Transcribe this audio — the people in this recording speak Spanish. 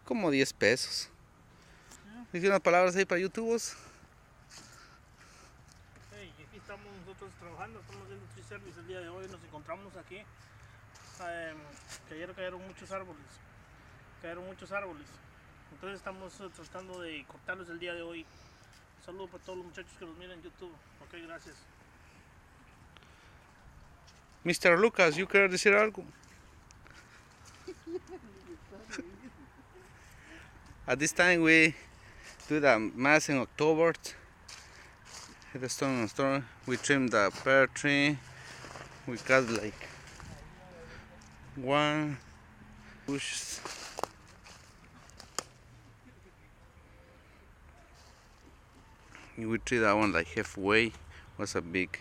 Como 10 pesos. Dice unas palabras ahí para YouTubers. Hey, aquí estamos nosotros trabajando, estamos haciendo tree service el día de hoy. Nos encontramos aquí. Que ayer cayeron muchos árboles. Entonces estamos tratando de cortarlos el día de hoy. Un saludo para todos los muchachos que nos miran en YouTube. Ok, gracias. Mr. Lucas, ¿you quieres decir algo? At this time we do the mass in October. Hit the stone and storm. We trim the pear tree. We cut like one bush. We tree that one like halfway. Was a big